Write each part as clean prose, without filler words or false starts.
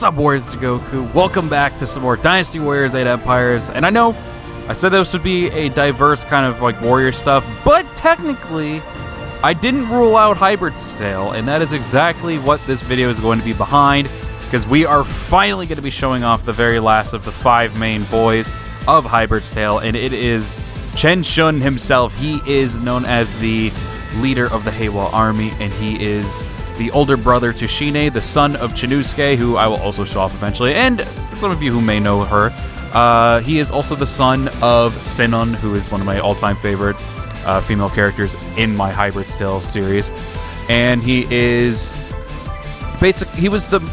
up, Warriors to Goku? Welcome back to some more Dynasty Warriors 8 Empires. And I know I said this would be a diverse kind of like warrior stuff, but technically I didn't rule out Hybrid's Tale, and that is exactly what this video is going to be behind, because we are finally going to be showing off the very last of the 5 main boys of Hybrid's Tale, and it is Chen Xun himself. He is known as the leader of the Heiwa army, and he is the older brother to Shine, the son of Chinusuke, who I will also show off eventually, and for some of you who may know her, he is also the son of Sinon, who is one of my all-time favorite female characters in my Hybrid's Tale series, and he is basically he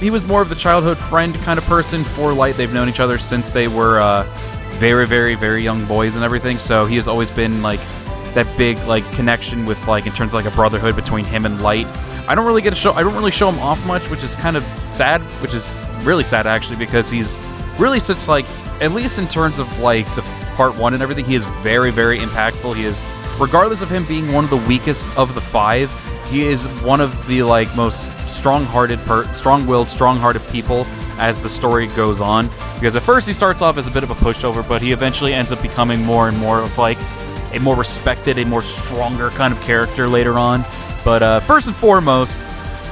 was more of the childhood friend kind of person for Light. They've known each other since they were very, very, very young boys and everything, so he has always been like that big like connection with like in terms of like a brotherhood between him and Light. I don't really show him off much, which is kind of sad, which is really sad actually, because he's really such like, at least in terms of like the part 1 and everything, he is very, very impactful. He is, regardless of him being one of the weakest of the 5, he is one of the like most strong-willed, strong-hearted people as the story goes on. Because at first he starts off as a bit of a pushover, but he eventually ends up becoming more and more of like a more respected, a more stronger kind of character later on. But first and foremost,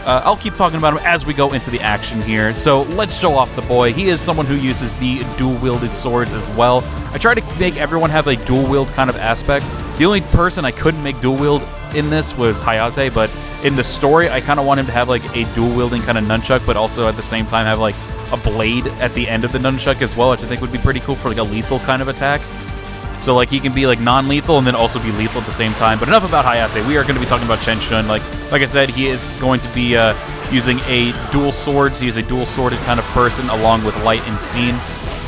I'll keep talking about him as we go into the action here. So let's show off the boy. He is someone who uses the dual-wielded swords as well. I try to make everyone have a dual-wield kind of aspect. The only person I couldn't make dual-wield in this was Hayate, but in the story, I kind of want him to have like a dual-wielding kind of nunchuck, but also at the same time have like a blade at the end of the nunchuck as well, which I think would be pretty cool for like a lethal kind of attack. So like he can be like non-lethal and then also be lethal at the same time. But enough about Hayate. We are going to be talking about Chen Xun. Like I said, he is going to be using a dual swords. He is a dual-sworded kind of person along with Light and Scene.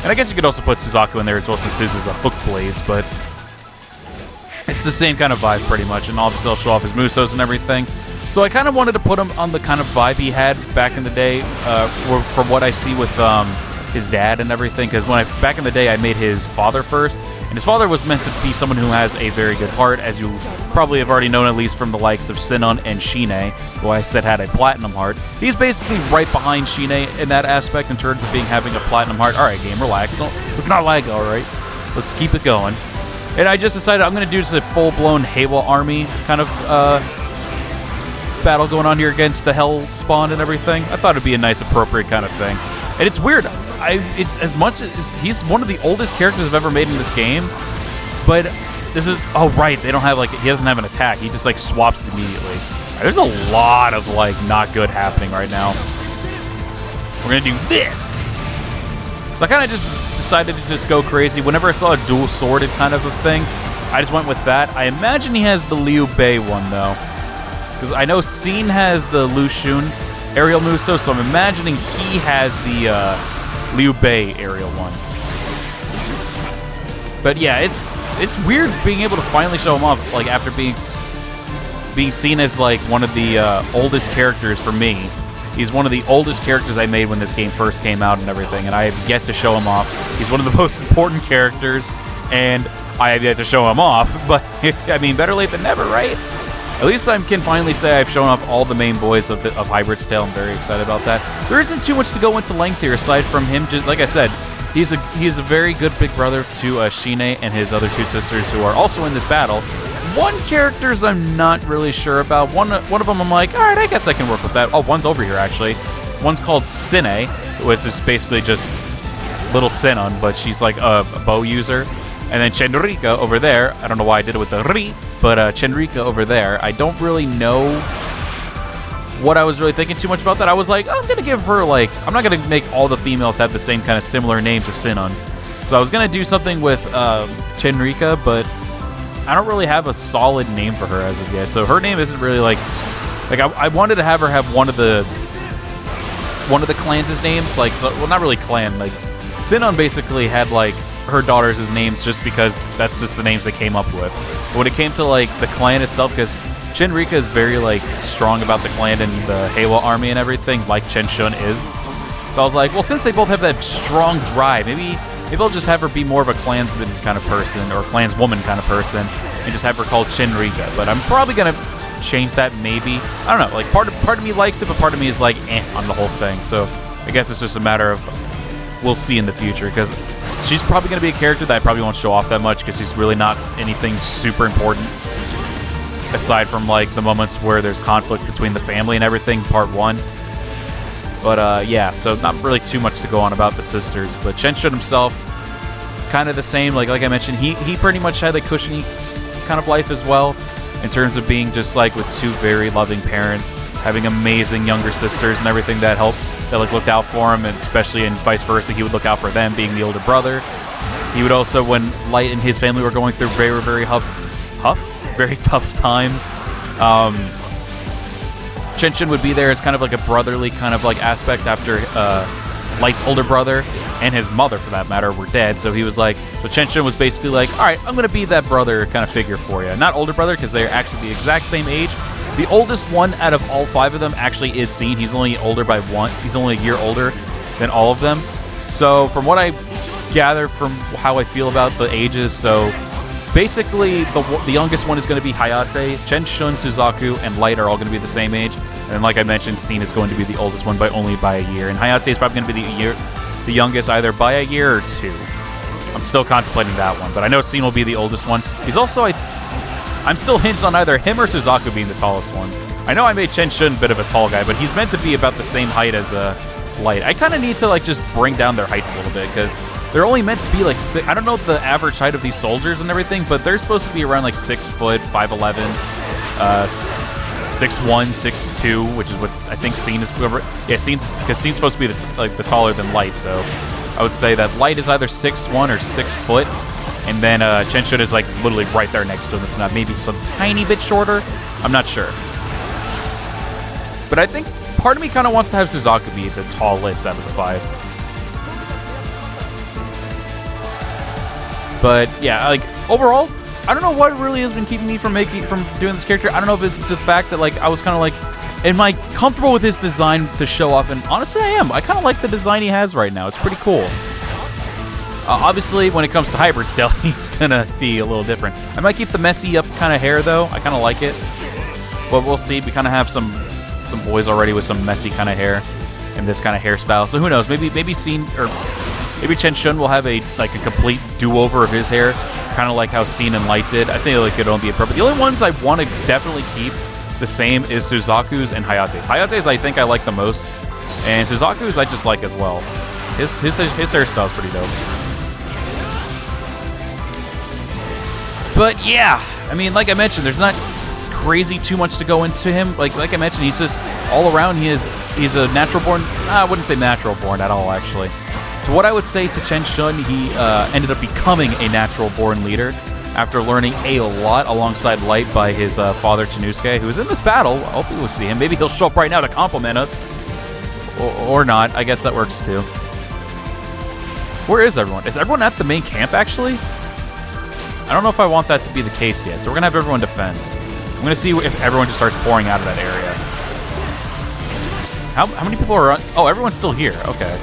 And I guess you could also put Suzaku in there as well, since his is a hook blades, but it's the same kind of vibe pretty much. And obviously I'll show off his Musos and everything. So I kind of wanted to put him on the kind of vibe he had back in the day, from what I see with his dad and everything. Because back in the day, I made his father first. And his father was meant to be someone who has a very good heart, as you probably have already known, at least from the likes of Sinon and Shine, who I said had a platinum heart. He's basically right behind Shine in that aspect in terms of having a platinum heart. Alright, game, relax. Let's not lag, alright? Let's keep it going. And I just decided I'm going to do just a full-blown Heiwa army kind of battle going on here against the Hell Spawn and everything. I thought it'd be a nice, appropriate kind of thing. And it's weird. As much as he's one of the oldest characters I've ever made in this game, but this is, oh right, they don't have like, he doesn't have an attack. He just like swaps immediately. There's a lot of like not good happening right now. We're gonna do this. So I kind of just decided to just go crazy. Whenever I saw a dual sworded kind of a thing, I just went with that. I imagine he has the Liu Bei one though, because I know Scene has the Lu Xun aerial Muso, so I'm imagining he has the Liu Bei aerial one. But yeah, it's weird being able to finally show him off, like after being seen as like one of the oldest characters for me. He's one of the oldest characters I made when this game first came out and everything, and I have yet to show him off. He's one of the most important characters, and I have yet to show him off. But I mean, better late than never, right? At least I can finally say I've shown off all the main boys of Hybrid's Tale. I'm very excited about that. There isn't too much to go into length here, aside from him. Just like I said, he's a very good big brother to Shine and his other 2 sisters, who are also in this battle. One character's I'm not really sure about. One of them I'm like, all right, I guess I can work with that. Oh, one's over here actually. One's called Sine, which is basically just little Sinon, but she's like a bow user. And then Chenrika over there, I don't know why I did it with the ri, but Chenrika over there, I don't really know what I was really thinking too much about that. I was like, I'm going to give her, like, I'm not going to make all the females have the same kind of similar name to Sinon. So I was going to do something with Chenrika, but I don't really have a solid name for her as of yet. So her name isn't really like I wanted to have her have one of the clans' names, like, well, not really clan, like Sinon basically had like her daughters as names just because that's just the names they came up with. But when it came to like the clan itself, because Chenrika is very like strong about the clan and the Heiwa army and everything, like Chen Xun is. So I was like, well, since they both have that strong drive, maybe I'll just have her be more of a clansman kind of person, or a clanswoman kind of person, and just have her called Chenrika. But I'm probably gonna change that maybe. I don't know, like part of me likes it, but part of me is like on the whole thing. So I guess it's just a matter of we'll see in the future, because she's probably going to be a character that I probably won't show off that much, because she's really not anything super important aside from like the moments where there's conflict between the family and everything, part 1. But yeah, so not really too much to go on about the sisters. But Chen Xun himself, kind of the same. Like I mentioned, he pretty much had a cushiony kind of life as well, in terms of being just like with 2 very loving parents, having amazing younger sisters and everything that helped, that like looked out for him, and especially in vice versa, he would look out for them, being the older brother. He would also, when Light and his family were going through very tough times, Chen Xun would be there as kind of like a brotherly kind of like aspect after Light's older brother and his mother, for that matter, were dead. So he was like, so Chen Xun was basically like, all right, I'm going to be that brother kind of figure for you. Not older brother, because they're actually the exact same age. The oldest one out of all 5 of them actually is Scene. He's only older by 1. He's only a year older than all of them. So from what I gather from how I feel about the ages, so basically the youngest one is going to be Hayate, Chen Xun, Suzaku, and Light are all going to be the same age. And like I mentioned, Scene is going to be the oldest one by only by a year. And Hayate is probably going to be the youngest either by a year or 2. I'm still contemplating that one, but I know Scene will be the oldest one. He's also, I'm still hinged on either him or Suzaku being the tallest one. I know I made Chen Xun a bit of a tall guy, but he's meant to be about the same height as Light. I kind of need to like just bring down their heights a little bit, because they're only meant to be like 6. I don't know the average height of these soldiers and everything, but they're supposed to be around like 6 foot, 5'11", 6'1", 6'2", which is what I think Scene is. Yeah, because Scene's supposed to be the taller than Light, so I would say that Light is either 6'1" or 6 foot, and then Chen Xun is like literally right there next to him, if not maybe some tiny bit shorter. I'm not sure. But I think part of me kind of wants to have Suzaku be the tallest out of the 5. But yeah, like overall, I don't know what really has been keeping me from doing this character. I don't know if it's the fact that like I was kind of like, am I comfortable with his design to show off? And honestly, I am. I kind of like the design he has right now. It's pretty cool. Obviously, when it comes to hybrid still, he's gonna be a little different. I might keep the messy up kind of hair though. I kind of like it. But we'll see. We kind of have some boys already with some messy kind of hair and this kind of hairstyle. So who knows? Maybe Scene or maybe Chen Xun will have a complete do-over of his hair, kind of like how Scene and Light did. I think like it won't be appropriate. The only ones I want to definitely keep the same is Suzaku's and Hayate's. Hayate's I think I like the most, and Suzaku's I just like as well. His hairstyle is pretty dope. But yeah, I mean, like I mentioned, there's not crazy too much to go into him. Like I mentioned, he's just all around. He's a natural born. I wouldn't say natural born at all, actually. So what I would say to Chen Xun, he ended up becoming a natural born leader after learning a lot alongside Light by his father Chinusuke, who is in this battle. Hopefully we'll see him. Maybe he'll show up right now to compliment us, or not. I guess that works too. Where is everyone? Is everyone at the main camp actually? I don't know if I want that to be the case yet, so we're gonna have everyone defend. I'm gonna see if everyone just starts pouring out of that area. How many people are on? Oh, everyone's still here. Okay.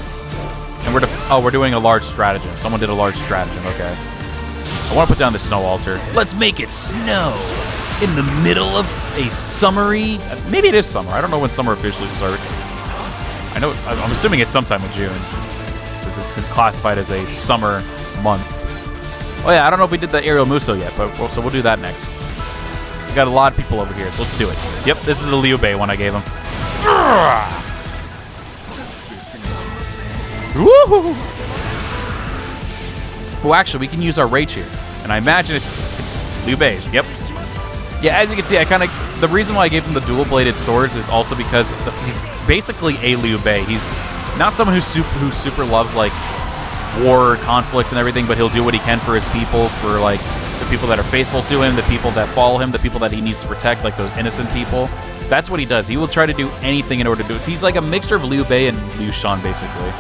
And we're doing a large stratagem. Someone did a large stratagem. Okay. I want to put down the snow altar. Let's make it snow in the middle of a summery. Maybe it is summer. I don't know when summer officially starts. I know. I'm assuming it's sometime in June. It's classified as a summer month. Oh yeah, I don't know if we did the aerial muso yet, but so we'll do that next. We got a lot of people over here, so let's do it. Yep, this is the Liu Bei one I gave him. Woohoo! Well, actually, we can use our rage here, and I imagine it's Liu Bei's. Yep. Yeah, as you can see, the reason why I gave him the dual-bladed swords is also because he's basically a Liu Bei. He's not someone who super loves like war, conflict, and everything, but he'll do what he can for his people, for like the people that are faithful to him, the people that follow him, the people that he needs to protect, like those innocent people. That's what he does. He will try to do anything in order to do it. So he's like a mixture of Liu Bei and Liu Shan, basically.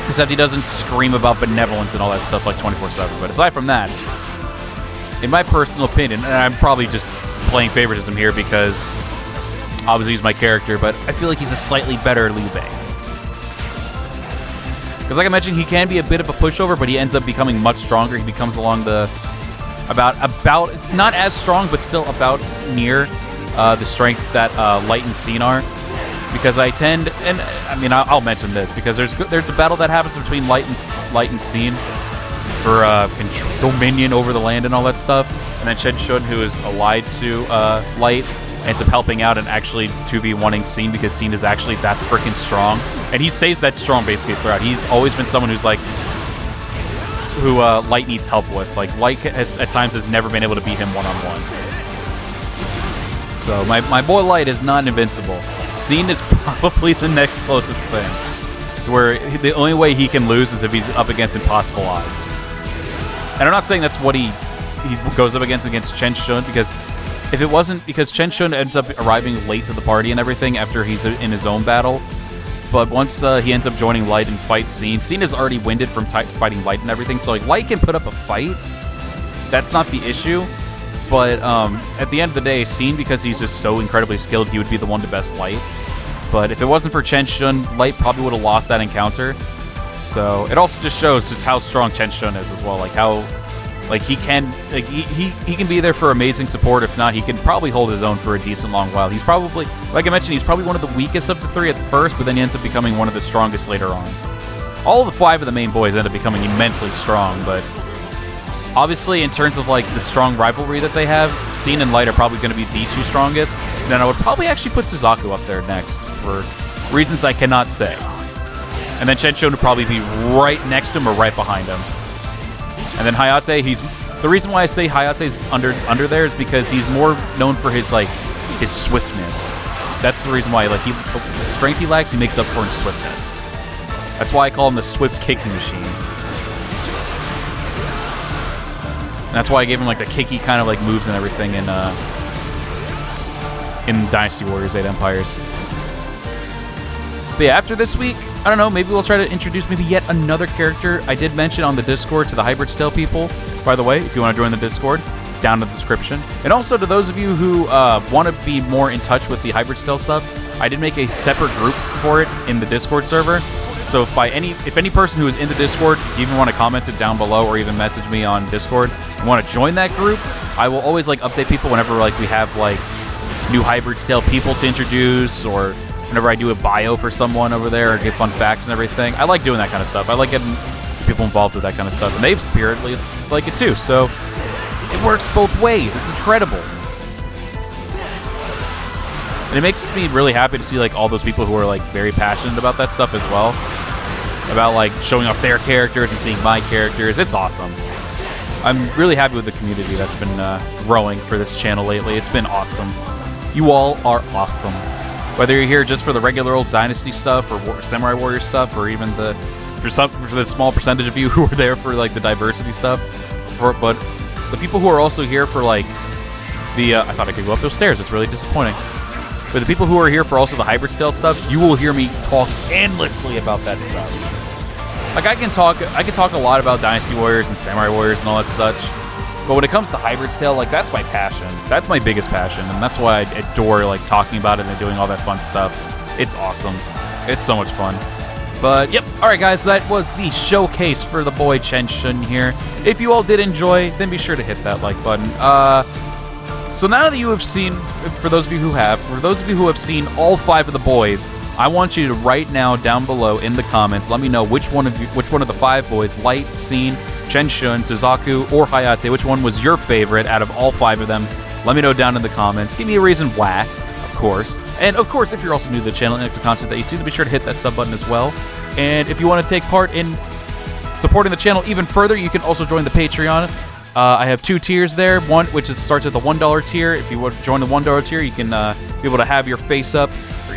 Except he doesn't scream about benevolence and all that stuff like 24/7. But aside from that, in my personal opinion, and I'm probably just playing favoritism here because obviously he's my character, but I feel like he's a slightly better Liu Bei. Because like I mentioned, he can be a bit of a pushover, but he ends up becoming much stronger. He becomes along the about not as strong, but still about near the strength that Light and Scene are. because I tend, and I mean I'll mention this because there's a battle that happens between Light and Scene for dominion over the land and all that stuff, and then Chen Xun, who is allied to Light, ends up helping out and actually 2v1ing Scene because Scene is actually that freaking strong, and he stays that strong basically throughout. He's always been someone who's like, who Light needs help with. Like, Light has, at times has never been able to beat him one-on-one. So my boy Light is not invincible. Scene is probably the next closest thing, to where the only way he can lose is if he's up against impossible odds. And I'm not saying that's what he goes up against Chen Xun, because if it wasn't because Chen Xun ends up arriving late to the party and everything after he's in his own battle, but once he ends up joining Light and fights Scene, Scene is already winded from fighting Light and everything, so like Light can put up a fight. That's not the issue. But at the end of the day, Scene, because he's just so incredibly skilled, he would be the one to best Light. But if it wasn't for Chen Xun, Light probably would have lost that encounter. So it also just shows just how strong Chen Xun is as well. Like how, like he can be there for amazing support. If not, he can probably hold his own for a decent long while. He's probably, like I mentioned, he's probably one of the weakest of the three at first, but then he ends up becoming one of the strongest later on. All of the 5 of the main boys end up becoming immensely strong, but obviously in terms of like the strong rivalry that they have, Scene and Light are probably going to be the 2 strongest. And then I would probably actually put Suzaku up there next for reasons I cannot say. And then Chen Xun would probably be right next to him or right behind him. And then Hayate, the reason why I say Hayate's under there is because he's more known for his his swiftness. That's the reason why the strength he lacks, he makes up for in swiftness. That's why I call him the swift kicking machine. And that's why I gave him like the kicky kind of like moves and everything in Dynasty Warriors 8 Empires. But yeah, after this week, I don't know, maybe we'll try to introduce maybe yet another character. I did mention on the Discord to the Hybrid Stale people, by the way, if you want to join the Discord, down in the description. And also to those of you who want to be more in touch with the Hybrid Stale stuff, I did make a separate group for it in the Discord server. So if any person who is in the Discord, even want to comment it down below or even message me on Discord and want to join that group, I will always like update people whenever like we have like new Hybrid Stale people to introduce, or whenever I do a bio for someone over there or get fun facts and everything. I like doing that kind of stuff. I like getting people involved with that kind of stuff, and they've spiritedly like it too. So it works both ways. It's incredible. And it makes me really happy to see like all those people who are like very passionate about that stuff as well. About like showing off their characters and seeing my characters. It's awesome. I'm really happy with the community that's been growing for this channel lately. It's been awesome. You all are awesome. Whether you're here just for the regular old Dynasty stuff or Samurai Warrior stuff, or even for the small percentage of you who are there for like the diversity stuff. But the people who are also here for like the I thought I could go up those stairs. It's really disappointing. But the people who are here for also the Hybrid Stale stuff, you will hear me talk endlessly about that stuff. Like I can talk a lot about Dynasty Warriors and Samurai Warriors and all that such. But when it comes to Hybrid Stale, like that's my passion. That's my biggest passion, and that's why I adore like talking about it and doing all that fun stuff. It's awesome. It's so much fun. But yep, alright guys, so that was the showcase for the boy Chen Xun here. If you all did enjoy, then be sure to hit that like button. So now that you have seen, for those of you who have seen all 5 of the boys, I want you to right now down below in the comments, let me know which one of the 5 boys, Light, Scene, Chen Xun, Suzaku, or Hayate, which one was your favorite out of all 5 of them. Let me know down in the comments. Give me a reason why, of course. And of course, if you're also new to the channel and like the content that you see, then be sure to hit that sub button as well. And if you want to take part in supporting the channel even further, you can also join the Patreon. I have 2 tiers there. One which starts at the $1 tier. If you want to join the $1 tier, you can be able to have your face up, or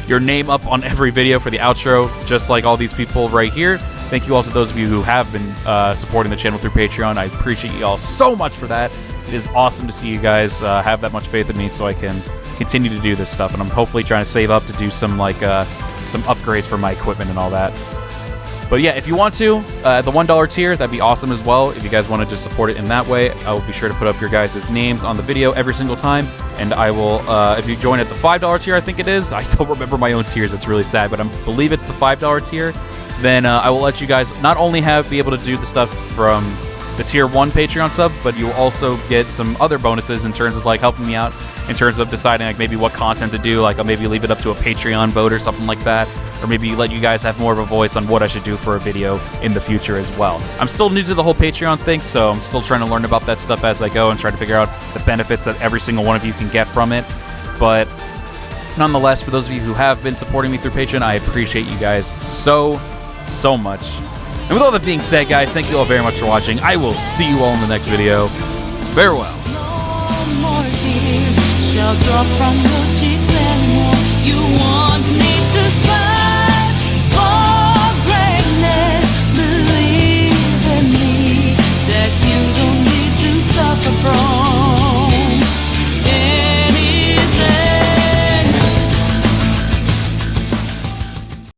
your name up on every video for the outro, just like all these people right here. Thank you all to those of you who have been supporting the channel through Patreon. I appreciate you all so much for that. It is awesome to see you guys have that much faith in me, so I can continue to do this stuff. And I'm hopefully trying to save up to do some some upgrades for my equipment and all that. But yeah, if you want to, the $1 tier, that'd be awesome as well. If you guys want to just support it in that way, I will be sure to put up your guys' names on the video every single time. And I will, if you join at the $5 tier, I think it is. I don't remember my own tiers. It's really sad, but I believe it's the $5 tier. Then I will let you guys not only be able to do the stuff from the tier 1 Patreon sub, but you'll also get some other bonuses in terms of like helping me out in terms of deciding like maybe what content to do. Like I'll maybe leave it up to a Patreon vote or something like that, or maybe let you guys have more of a voice on what I should do for a video in the future as well. I'm still new to the whole Patreon thing, so I'm still trying to learn about that stuff as I go and try to figure out the benefits that every single one of you can get from it. But nonetheless, for those of you who have been supporting me through Patreon, I appreciate you guys so much. And with all that being said, guys, thank you all very much for watching. I will see you all in the next video. Farewell. Shall drop from your cheeks anymore. You want me